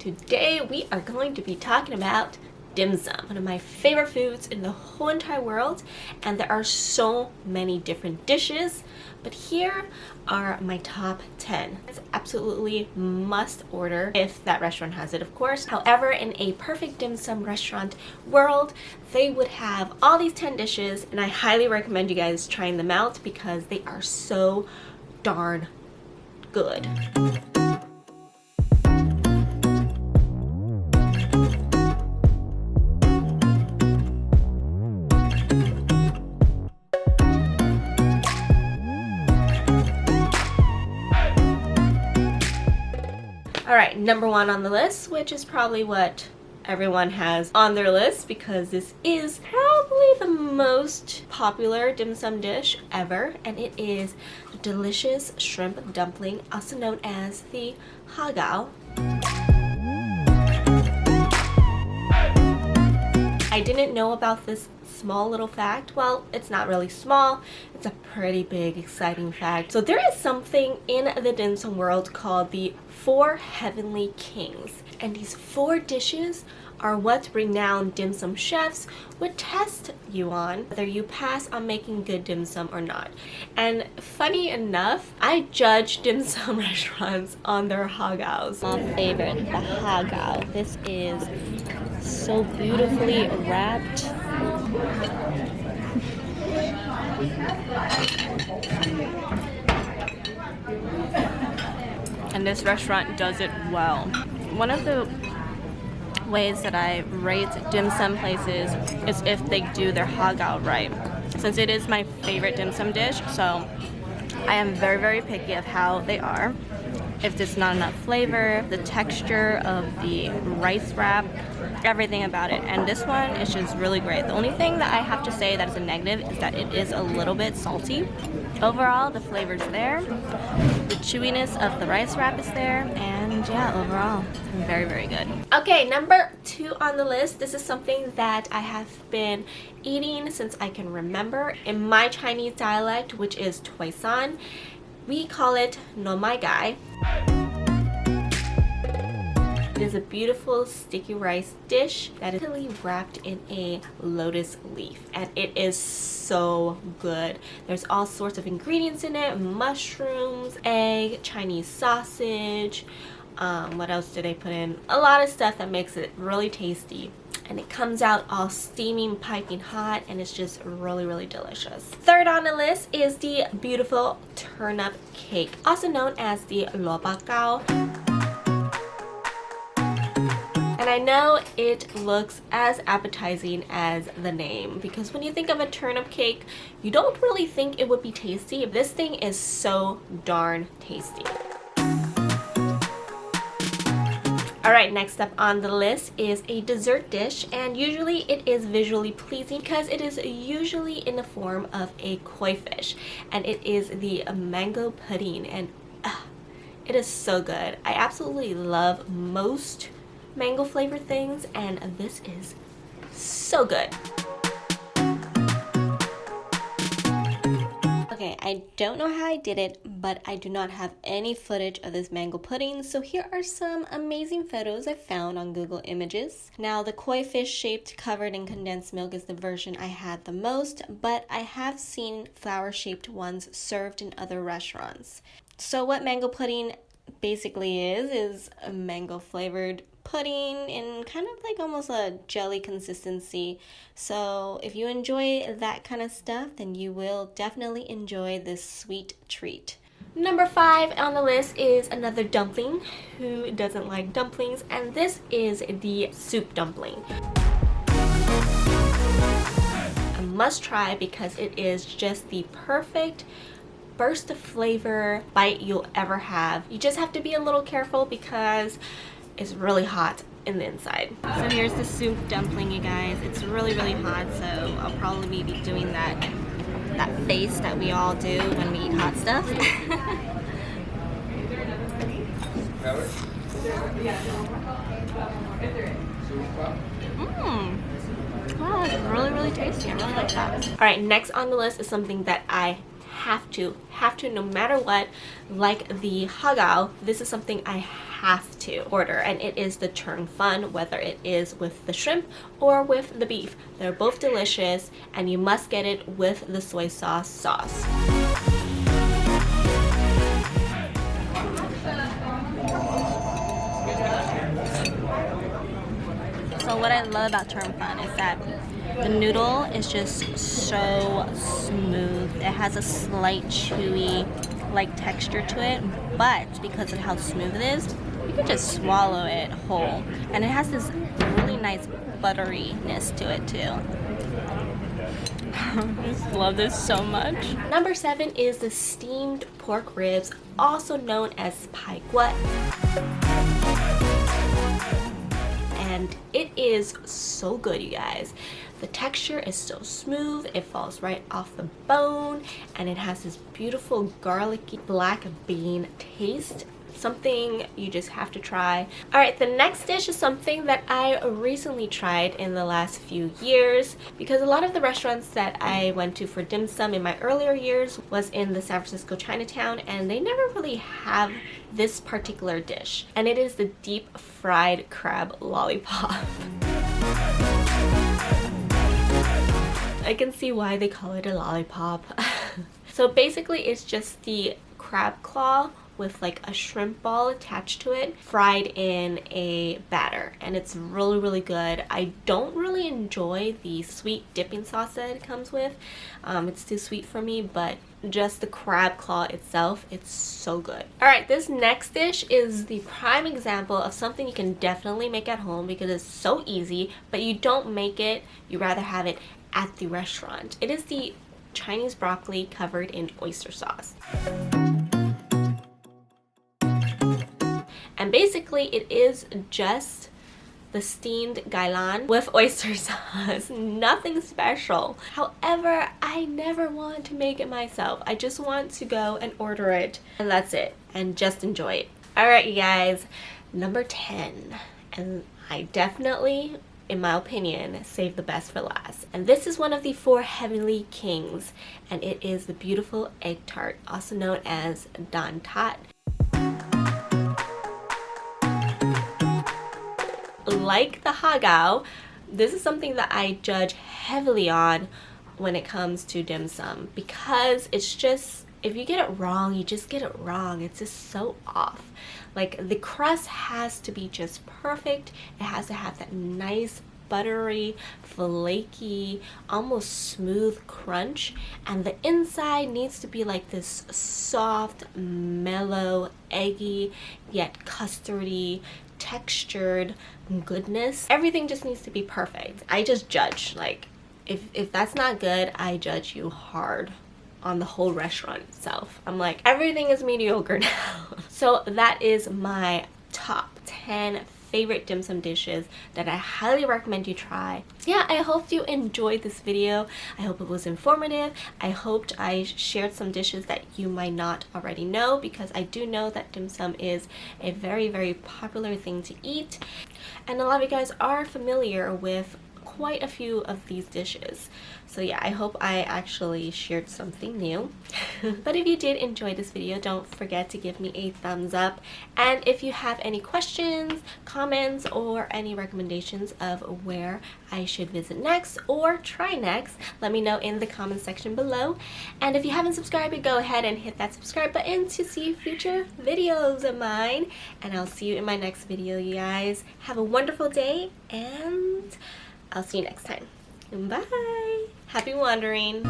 Today we are going to be talking about dim sum, one of my favorite foods in the whole entire world, and there are so many different dishes, but here are my top 10. It's absolutely must order if that restaurant has it, of course. However, in a perfect dim sum restaurant world, they would have all these 10 dishes, and I highly recommend you guys trying them out because they are so darn good. Alright, number one on the list, which is probably what everyone has on their list because this is probably the most popular dim sum dish ever, and it is delicious shrimp dumpling, also known as the Heuhng. I didn't know about this small little fact. Well, it's not really small, it's a pretty big exciting fact. So there is something in the dim sum world called the 4 heavenly kings, and these 4 dishes are what renowned dim sum chefs would test you on, whether you pass on making good dim sum or not. And funny enough, I judge dim sum restaurants on their haggaos. My favorite, the haggao. This is so beautifully wrapped. And this restaurant does it well. One of the ways that I rate dim sum places is if they do their haggao right. Since it is my favorite dim sum dish, so I am very, very picky of how they are. If there's not enough flavor, the texture of the rice wrap, everything about it. And this one is just really great. The only thing that I have to say that is a negative is that it is a little bit salty. Overall, the flavor's there. The chewiness of the rice wrap is there. And yeah, overall, very, very good. Okay, number 2 on the list. This is something that I have been eating since I can remember. In my Chinese dialect, which is Toisan, we call it no mai gai. It is a beautiful sticky rice dish that is really wrapped in a lotus leaf, and it is so good. There's all sorts of ingredients in it: mushrooms, egg, Chinese sausage. What else did I put in? A lot of stuff that makes it really tasty. And it comes out all steaming, piping hot, and it's just really, really delicious. Third on the list is the beautiful turnip cake, also known as the Bak Go. And I know it looks as appetizing as the name, because when you think of a turnip cake, you don't really think it would be tasty. This thing is so darn tasty. Alright, next up on the list is a dessert dish, and usually it is visually pleasing because it is usually in the form of a koi fish, and it is the mango pudding, and it is so good. I absolutely love most mango flavored things, and this is so good. Okay, I don't know how I did it, but I do not have any footage of this mango pudding, so here are some amazing photos I found on Google Images. Now, the koi fish shaped covered in condensed milk is the version I had the most, but I have seen flower shaped ones served in other restaurants. So what mango pudding basically is a mango flavored pudding in kind of like almost a jelly consistency. So if you enjoy that kind of stuff, then you will definitely enjoy this sweet treat. Number 5 on the list is another dumpling. Who doesn't like dumplings? And this is the soup dumpling. A must try because it is just the perfect burst of flavor bite you'll ever have. You just have to be a little careful because it's really hot in the inside. So here's the soup dumpling, you guys. It's really, really hot, so I'll probably be doing that face that we all do when we eat hot stuff. Wow, it's really, really tasty. I really like that. Alright, next on the list is something that I have to no matter what, like the hagao, this is something I have to order, and it is the Cheong fun, whether it is with the shrimp or with the beef. They're both delicious, and you must get it with the soy sauce. So what I love about Turnip fun is that the noodle is just so smooth. It has a slight chewy like texture to it, but because of how smooth it is, you can just swallow it whole. And it has this really nice butteriness to it too. I just love this so much. Number 7 is the steamed pork ribs, also known as pai gwat. And it is so good, you guys. The texture is so smooth, it falls right off the bone, and it has this beautiful garlicky black bean taste. Something you just have to try. Alright, the next dish is something that I recently tried in the last few years, because a lot of the restaurants that I went to for dim sum in my earlier years was in the San Francisco Chinatown, and they never really have this particular dish, and it is the deep fried crab lollipop. I can see why they call it a lollipop. So basically it's just the crab claw with like a shrimp ball attached to it, fried in a batter, and it's really good. I don't really enjoy the sweet dipping sauce that it comes with. It's too sweet for me, but just the crab claw itself, it's so good. Alright, this next dish is the prime example of something you can definitely make at home because it's so easy, but you don't make it, you rather have it at the restaurant. It is the Chinese broccoli covered in oyster sauce. And basically it is just the steamed gailan with oyster sauce. Nothing special. However, I never want to make it myself. I just want to go and order it, and that's it, and just enjoy it. Alright, you guys, number 10. And I definitely, in my opinion, saved the best for last. And this is one of the 4 heavenly kings, and it is the beautiful egg tart, also known as Tart. Like the hagao, this is something that I judge heavily on when it comes to dim sum, because it's just, if you get it wrong, you just get it wrong. It's just so off. Like, the crust has to be just perfect. It has to have that nice buttery, flaky, almost smooth crunch, and the inside needs to be like this soft, mellow, eggy, yet custardy, textured goodness. Everything just needs to be perfect. I just judge, like, if that's not good, I judge you hard on the whole restaurant itself. I'm like, everything is mediocre now. So that is my top 10 favorite dim sum dishes that I highly recommend you try. Yeah, I hope you enjoyed this video. I hope it was informative. I hoped I shared some dishes that you might not already know, because I do know that dim sum is a very popular thing to eat, and a lot of you guys are familiar with quite a few of these dishes. So yeah, I hope I actually shared something new. But if you did enjoy this video, don't forget to give me a thumbs up. And if you have any questions, comments, or any recommendations of where I should visit next or try next, let me know in the comment section below. And if you haven't subscribed, go ahead and hit that subscribe button to see future videos of mine. And I'll see you in my next video, you guys. Have a wonderful day, and I'll see you next time. Bye! Happy wandering!